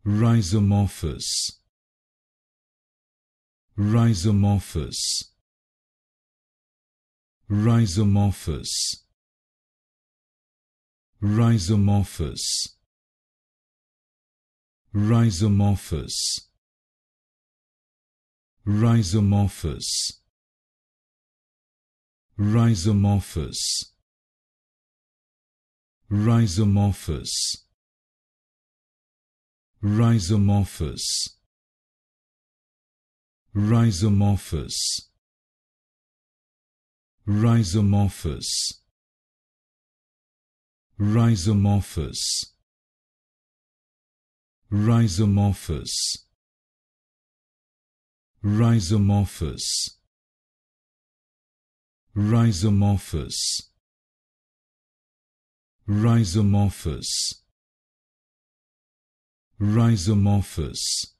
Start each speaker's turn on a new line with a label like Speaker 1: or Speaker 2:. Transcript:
Speaker 1: Rhizomorphous, Rhizomorphous, Rhizomorphous, Rhizomorphous, Rhizomorphous, Rhizomorphous, Rhizomorphous, Rhizomorphous, Rhizomorphous, Rhizomorphous, Rhizomorphous, Rhizomorphous, Rhizomorphous, Rhizomorphous, Rhizomorphous, Rhizomorphous, Rhizomorphous,